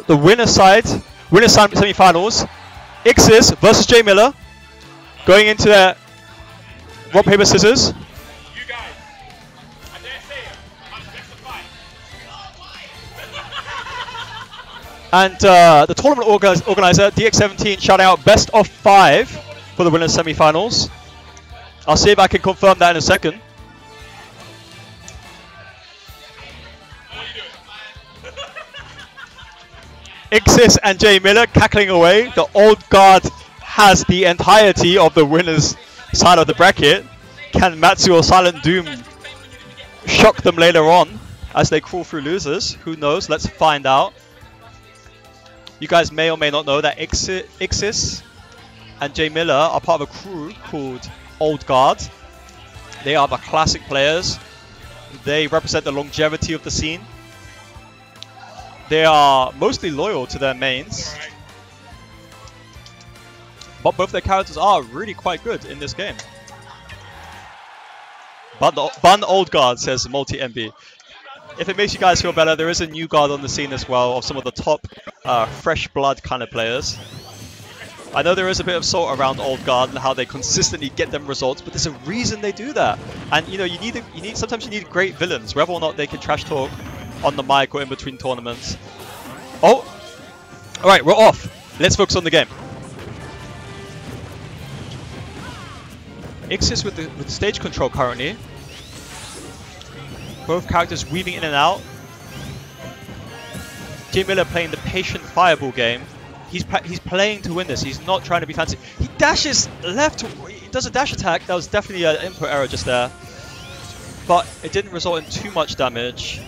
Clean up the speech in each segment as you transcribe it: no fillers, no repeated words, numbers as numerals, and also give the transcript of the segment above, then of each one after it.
the winner's semi-finals. Ixis versus J.Miller. Going into their rock, paper, scissors. You guys, I dare say it, I'm best of 5. And the tournament organizer, DAT-17, shouting out best of 5 for the winners semi-finals. I'll see if I can confirm that in a second. Ixis and J.Miller cackling away. The old guard has the entirety of the winners side of the bracket. Can Matsu or Silent Doom shock them later on as they crawl through losers? Who knows? Let's find out. You guys may or may not know that Ixis and J.Miller are part of a crew called Old Guard. They are the classic players. They represent the longevity of the scene. They are mostly loyal to their mains. But both their characters are really quite good in this game. Bun Old Guard, says Multi-MB. If it makes you guys feel better, there is a new guard on the scene as well of some of the top fresh blood kind of players. I know there is a bit of salt around Old Guard and how they consistently get them results, but there's a reason they do that. And you know, sometimes you need great villains, whether or not they can trash talk on the mic or in between tournaments. Oh! Alright, we're off. Let's focus on the game. Ixis with stage control currently. Both characters weaving in and out. J.Miller playing the patient fireball game. He's playing to win this. He's not trying to be fancy. He dashes left. He does a dash attack. That was definitely an input error just there. But it didn't result in too much damage.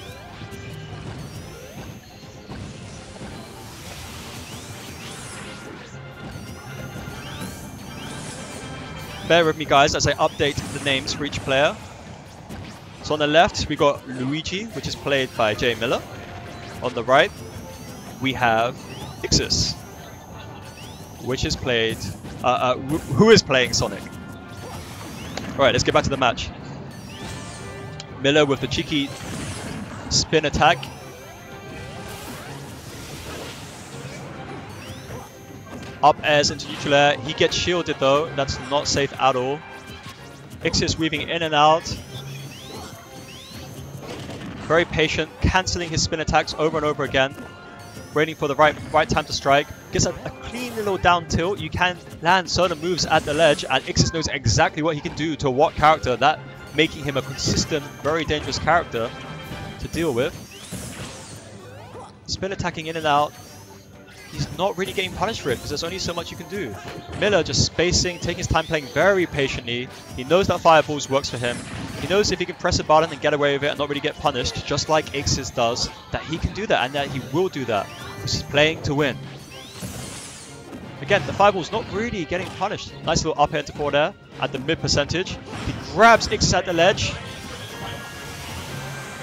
Bear with me, guys, as I update the names for each player. So on the left, we got Luigi, which is played by J.Miller. On the right, we have Ixis, which is played, who is playing Sonic. Alright, let's get back to the match. Miller with the cheeky spin attack. Up airs into neutral air. He gets shielded though. That's not safe at all. Ixis weaving in and out. Very patient, cancelling his spin attacks over and over again. Waiting for the right time to strike. Gets a clean little down tilt. You can land certain moves at the ledge, and Ixis knows exactly what he can do to what character, that making him a consistent, very dangerous character to deal with. Spin attacking in and out. He's not really getting punished for it because there's only so much you can do. Miller just spacing, taking his time, playing very patiently. He knows that Fireballs works for him. He knows if he can press a button and get away with it and not really get punished, just like Ixis does, that he can do that and that he will do that because he's playing to win. Again, the Fireball's not really getting punished. Nice little up air into forward air at the mid percentage. He grabs Ixis at the ledge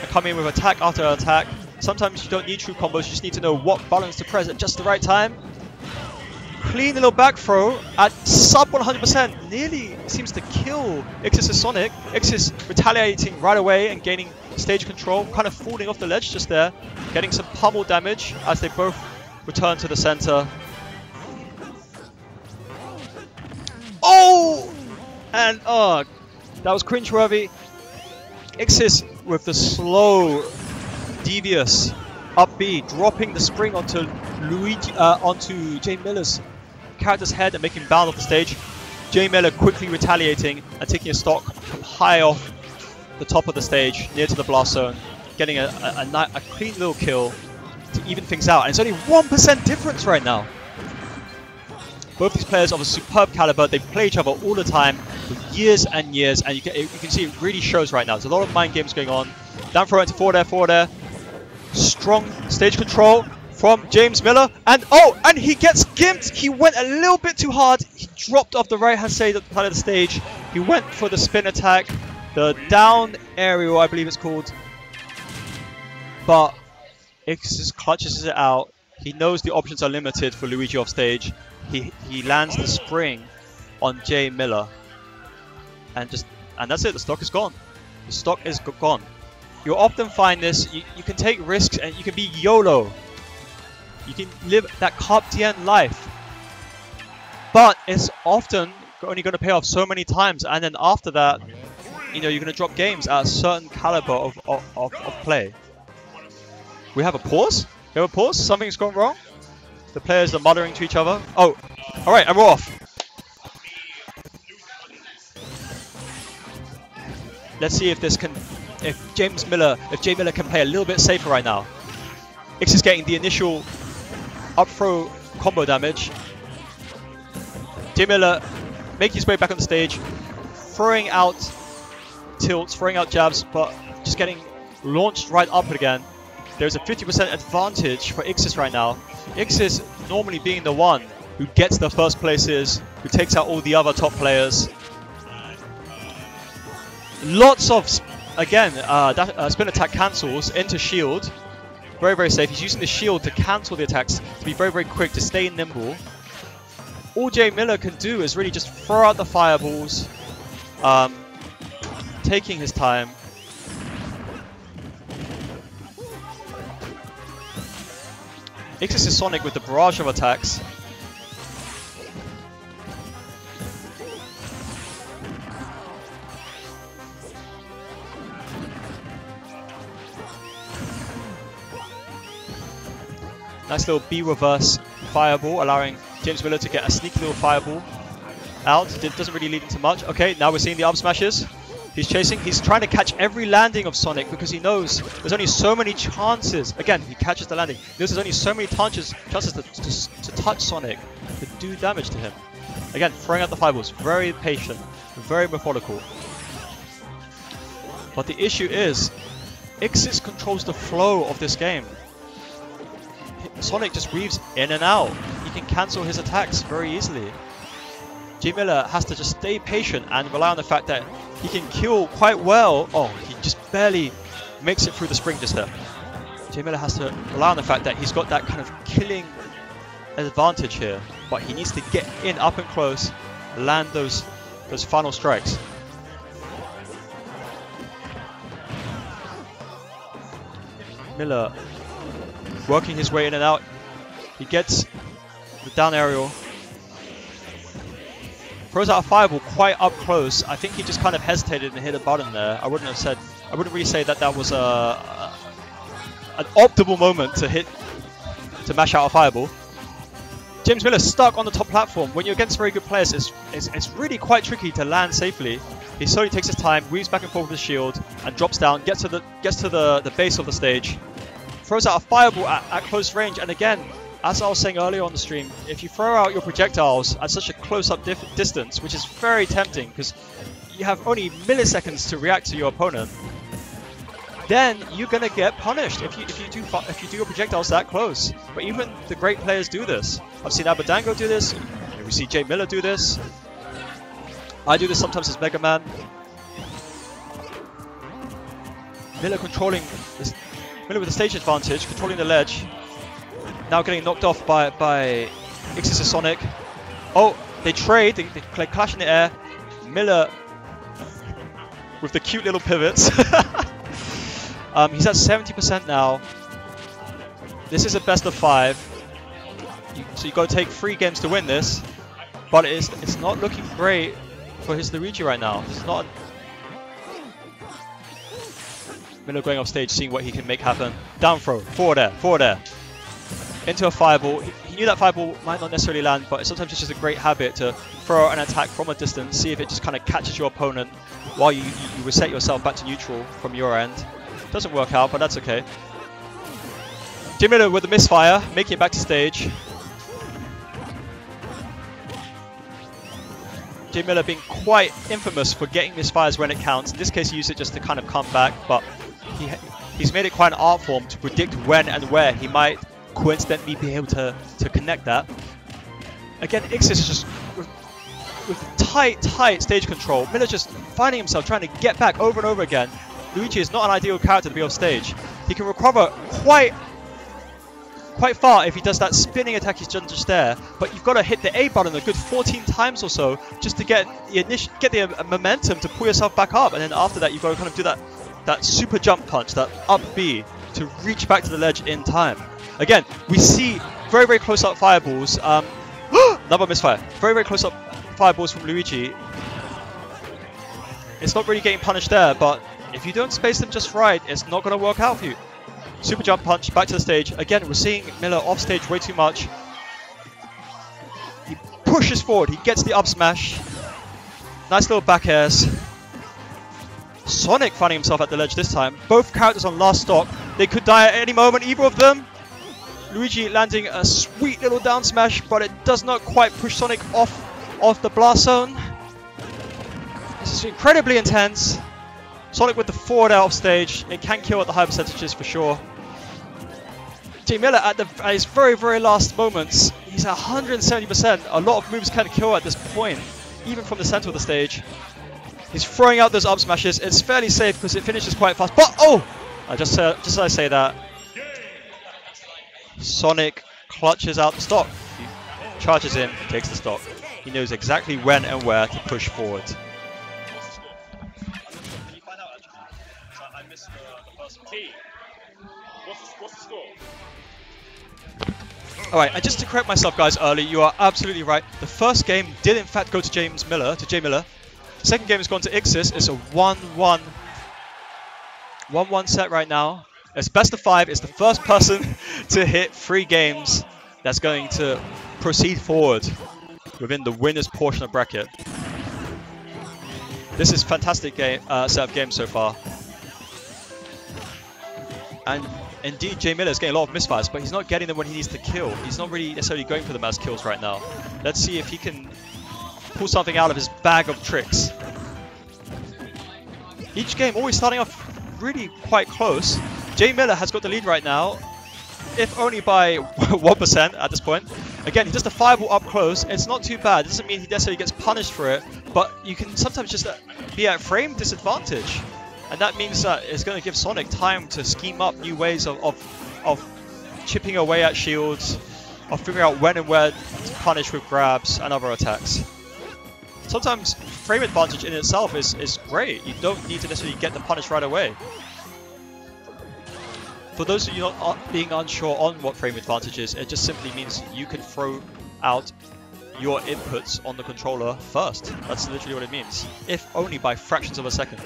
and come in with attack after attack. Sometimes you don't need true combos, you just need to know what buttons to press at just the right time. Clean little back throw at sub 100%. Nearly seems to kill Ixis' Sonic. Ixis retaliating right away and gaining stage control. Kind of falling off the ledge just there. Getting some pummel damage as they both return to the center. Oh! And that was cringeworthy. Ixis with the slow, devious up B, dropping the spring onto onto J.Miller's character's head and making him bound off the stage. J.Miller quickly retaliating and taking a stock from high off the top of the stage, near to the blast zone, getting a clean little kill to even things out. And it's only 1% difference right now. Both these players of a superb caliber. They play each other all the time for years and years, and you can see it really shows right now. There's a lot of mind games going on. Down throw into forward air. Strong stage control from J.Miller, and and he gets gimped. He went a little bit too hard. He dropped off the right hand side of the stage. He went for the spin attack, the down aerial, I believe it's called. But Ixis clutches it out. He knows the options are limited for Luigi off stage. He lands the spring on J.Miller, and that's it. The stock is gone. The stock is gone. You'll often find this, you can take risks and you can be YOLO. You can live that Carpe Diem life. But it's often only going to pay off so many times, and then after that, you know, you're going to drop games at a certain caliber of play. We have a pause? We have a pause? Something's gone wrong? The players are muttering to each other. Oh, alright, and we're off. Let's see if this can, if J.Miller can play a little bit safer right now. Ix is getting the initial up throw combo damage. J.Miller making his way back on the stage, throwing out tilts, throwing out jabs, but just getting launched right up again. There's a 50% advantage for Ixis right now. Ixis normally being the one who gets the first places, who takes out all the other top players. Lots of, again, spin attack cancels into shield. Very, very safe. He's using the shield to cancel the attacks, to be very, very quick, to stay nimble. All J.Miller can do is really just throw out the fireballs, taking his time. Ixis is Sonic with the barrage of attacks. Nice little B reverse fireball, allowing J.Miller to get a sneaky little fireball out. It doesn't really lead into much. Okay, now we're seeing the up smashes. He's chasing. He's trying to catch every landing of Sonic because he knows there's only so many chances. Again, he catches the landing. He knows there's only so many chances to touch Sonic, to do damage to him. Again, throwing out the fireballs. Very patient, very methodical. But the issue is, Ixis controls the flow of this game. Sonic just weaves in and out. He can cancel his attacks very easily. J.Miller has to just stay patient and rely on the fact that he can kill quite well. Oh, he just barely makes it through the spring just there. J.Miller has to rely on the fact that he's got that kind of killing advantage here, but he needs to get in up and close, land those final strikes. Miller working his way in and out. He gets the down aerial. Throws out a fireball quite up close. I think he just kind of hesitated and hit a button there. I wouldn't really say that that was an optimal moment to mash out a fireball. J.Miller stuck on the top platform. When you're against very good players, it's really quite tricky to land safely. He slowly takes his time, weaves back and forth with his shield, and drops down, gets to the base of the stage. Throws out a fireball at close range, and again, as I was saying earlier on the stream, if you throw out your projectiles at such a close-up distance, which is very tempting because you have only milliseconds to react to your opponent, then you're gonna get punished if you do your projectiles that close. But even the great players do this. I've seen Abadango do this. We see J.Miller do this. I do this sometimes as Mega Man. Miller controlling this. Miller with the stage advantage, controlling the ledge. Now getting knocked off by Ixis Sonic. Oh, they trade, they clash in the air. Miller with the cute little pivots. He's at 70% now. This is a best of 5. So you've got to take 3 games to win this. But it's not looking great for his Luigi right now. It's not. Miller going off stage, seeing what he can make happen. Down throw, forward air. Into a fireball. He knew that fireball might not necessarily land, but sometimes it's just a great habit to throw an attack from a distance, see if it just kind of catches your opponent while you reset yourself back to neutral from your end. Doesn't work out, but that's okay. J.Miller with the misfire, making it back to stage. J.Miller being quite infamous for getting misfires when it counts. In this case, he used it just to kind of come back, but he's made it quite an art form to predict when and where he might coincidentally be able to connect that. Again, Ixis is just with tight stage control. Miller's just finding himself trying to get back over and over again. Luigi is not an ideal character to be off stage. He can recover quite far if he does that spinning attack he's done just there, but you've got to hit the A button a good 14 times or so just to get the momentum to pull yourself back up, and then after that you've got to kind of do that super jump punch, that up B, to reach back to the ledge in time. Again, we see very, very close up fireballs. Another misfire. Very, very close up fireballs from Luigi. It's not really getting punished there, but if you don't space them just right, it's not going to work out for you. Super jump punch, back to the stage. Again, we're seeing Miller off stage way too much. He pushes forward, he gets the up smash. Nice little back airs. Sonic finding himself at the ledge this time. Both characters on last stock. They could die at any moment, either of them. Luigi landing a sweet little down smash, but it does not quite push Sonic off the blast zone. This is incredibly intense. Sonic with the forward out of stage. It can kill at the high percentages for sure. J.Miller at his very, very last moments. He's at 170%. A lot of moves can kill at this point, even from the center of the stage. He's throwing out those up smashes. It's fairly safe because it finishes quite fast. But oh! Just as I say that, Sonic clutches out the stock. He charges in, takes the stock. He knows exactly when and where to push forward. What's the score? Alright, and just to correct myself guys early, you are absolutely right. The first game did in fact go to J.Miller. The second game has gone to Ixis. It's a 1-1 set right now. It's best of 5. It's the first person to hit 3 games that's going to proceed forward within the winner's portion of bracket. This is a fantastic game, set of games so far. And indeed, J.Miller is getting a lot of misfires, but he's not getting them when he needs to kill. He's not really necessarily going for them as kills right now. Let's see if he can pull something out of his bag of tricks. Each game always starting off really quite close. J.Miller has got the lead right now, if only by 1% at this point. Again, he does the fireball up close. It's not too bad. It doesn't mean he necessarily gets punished for it, but you can sometimes just be at frame disadvantage. And that means that it's going to give Sonic time to scheme up new ways of chipping away at shields, of figuring out when and where to punish with grabs and other attacks. Sometimes frame advantage in itself is great. You don't need to necessarily get the punish right away. For those of you not being unsure on what frame advantage is, it just simply means you can throw out your inputs on the controller first. That's literally what it means, if only by fractions of a second.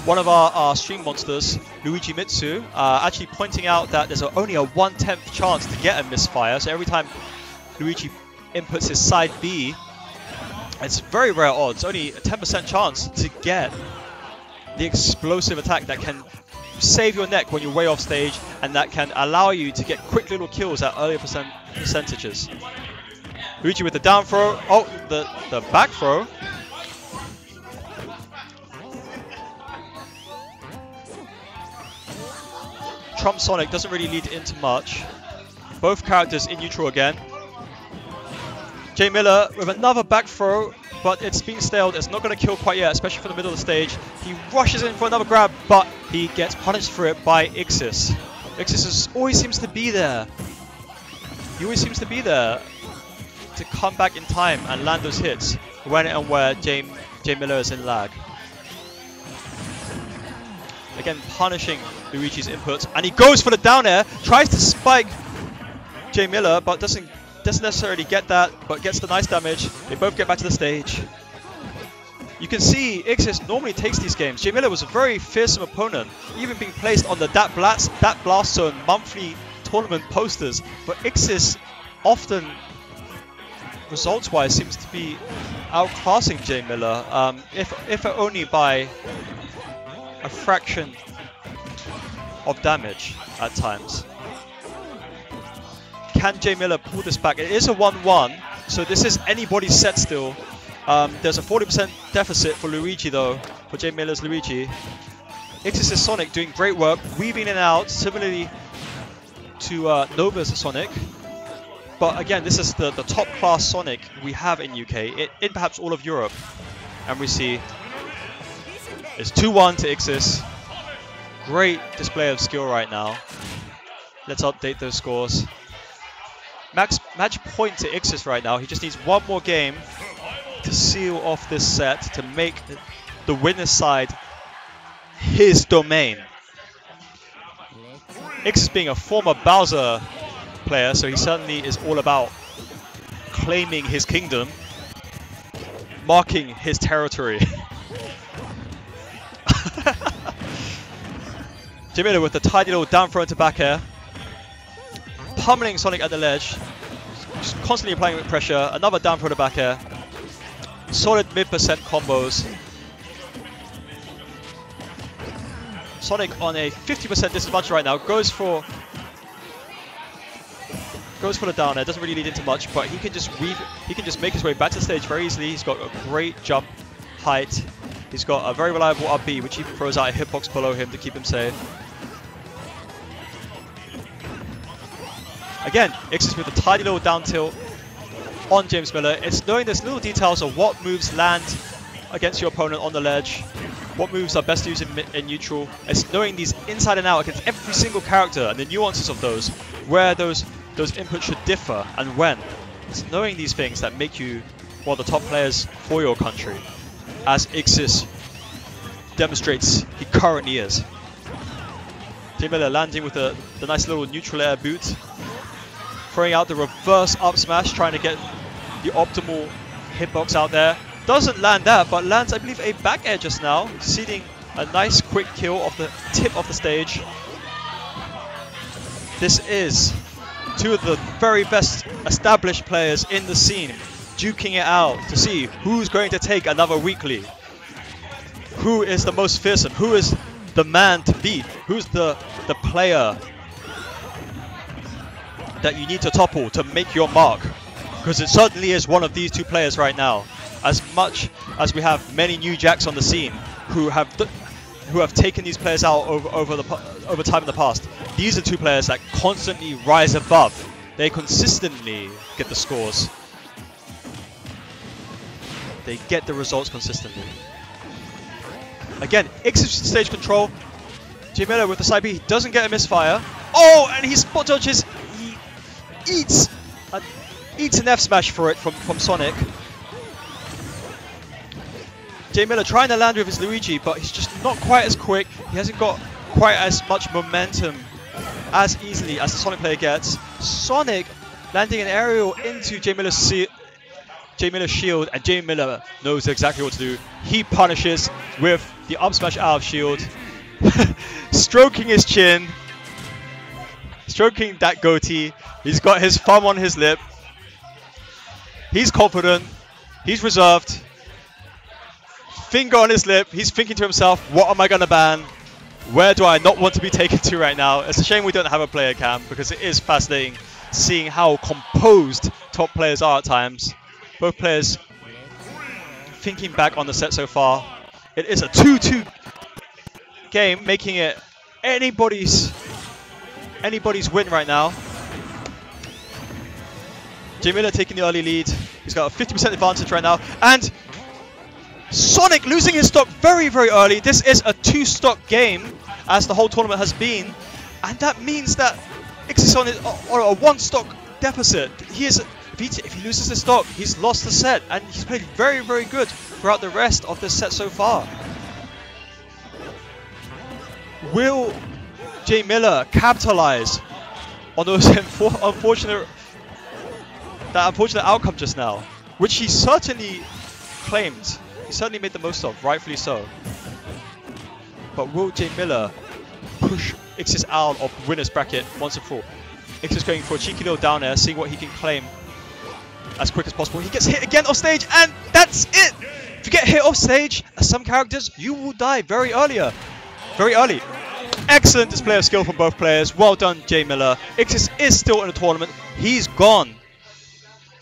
One of our stream monsters, Luigi Mitsu, actually pointing out that there's only a 1/10 chance to get a misfire. So every time Luigi inputs his side B, it's very rare odds, only a 10% chance to get the explosive attack that can save your neck when you're way off stage, and that can allow you to get quick little kills at earlier percentages. Luigi with the down throw. Oh, the back throw. Trump Sonic doesn't really lead into much. Both characters in neutral again. J.Miller with another back throw, but it's been staled. It's not going to kill quite yet, especially from the middle of the stage. He rushes in for another grab, but he gets punished for it by Ixis. Ixis always seems to be there. He always seems to be there to come back in time and land those hits when and where J.Miller is in lag. Again, punishing Luigi's inputs, and he goes for the down air, tries to spike J.Miller, but doesn't necessarily get that, but gets the nice damage. They both get back to the stage. You can see Ixis normally takes these games. J.Miller was a very fearsome opponent, even being placed on the DAT Blast Zone monthly tournament posters, but Ixis often, results-wise, seems to be outclassing J.Miller, if only by a fraction of damage at times. Can J.Miller pull this back? It is a 1-1, so this is anybody's set still. There's a 40% deficit for Luigi though, for J.Miller's Luigi. Ixis' Sonic doing great work, weaving in and out, similarly to Nova's Sonic. But again, this is the top class Sonic we have in UK, in perhaps all of Europe. And we see it's 2-1 to Ixis. Great display of skill right now. Let's update those scores. Match point to Ixis right now. He just needs one more game to seal off this set, to make the winner's side his domain. Ixis being a former Bowser player, so he certainly is all about claiming his kingdom, marking his territory. J.Miller with the tidy little down throw into back air, pummeling Sonic at the ledge, just constantly applying pressure. Another down throw to back air. Solid mid-percent combos. Sonic on a 50% disadvantage right now. Goes for the down air. Doesn't really lead into much, but he can just make his way back to the stage very easily. He's got a great jump height. He's got a very reliable up B, which he throws out a hitbox below him to keep him safe. Again, Ixis with a tidy little down tilt on J.Miller. It's knowing those little details of what moves land against your opponent on the ledge, what moves are best used in neutral. It's knowing these inside and out against every single character and the nuances of those, where those inputs should differ and when. It's knowing these things that make you one of the top players for your country, as Ixis demonstrates he currently is. J.Miller landing with the nice little neutral air boot, throwing out the reverse up smash, trying to get the optimal hitbox out there. Doesn't land that, but lands, I believe, a back air just now, seeding a nice quick kill off the tip of the stage. This is two of the very best established players in the scene, duking it out to see who's going to take another weekly. Who is the most fearsome? Who is the man to beat? Who's the player that you need to topple to make your mark? Because it certainly is one of these two players right now. As much as we have many new jacks on the scene who have taken these players out over time in the past, these are two players that constantly rise above. They consistently get the scores. They get the results consistently. Again, Ixis stage control. J.Miller with the side B, he doesn't get a misfire. Oh, and he spot dodges. He eats an F smash for it from Sonic. J.Miller trying to land with his Luigi, but he's just not quite as quick. He hasn't got quite as much momentum as easily as the Sonic player gets. Sonic landing an aerial into J.Miller's shield, and J.Miller knows exactly what to do. He punishes with the up smash out of shield, stroking his chin, stroking that goatee. He's got his thumb on his lip. He's confident. He's reserved. Finger on his lip. He's thinking to himself, what am I going to ban? Where do I not want to be taken to right now? It's a shame we don't have a player cam, because it is fascinating seeing how composed top players are at times. Both players thinking back on the set so far. It is a 2-2 game, making it anybody's win right now. J.Miller taking the early lead. He's got a 50% advantage right now. And Sonic losing his stock very, very early. This is a 2-stock game, as the whole tournament has been. And that means that Ixis on a 1-stock deficit. If he loses his stock, he's lost the set. And he's played very, very good throughout the rest of this set so far. Will J.Miller capitalize on those unfortunate outcome just now, which he certainly claimed? He certainly made the most of, rightfully so. But will J.Miller push Ixis out of the winner's bracket once and for all? Ixis going for a cheeky little down air, seeing what he can claim as quick as possible. He gets hit again off stage, and that's it! If you get hit off stage, as some characters, you will die very early. Excellent display of skill from both players. Well done, J.Miller. Ixis is still in the tournament. He's gone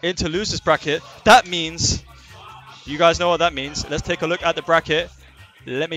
into loser's bracket. That means, you guys know what that means. Let's take a look at the bracket. Let me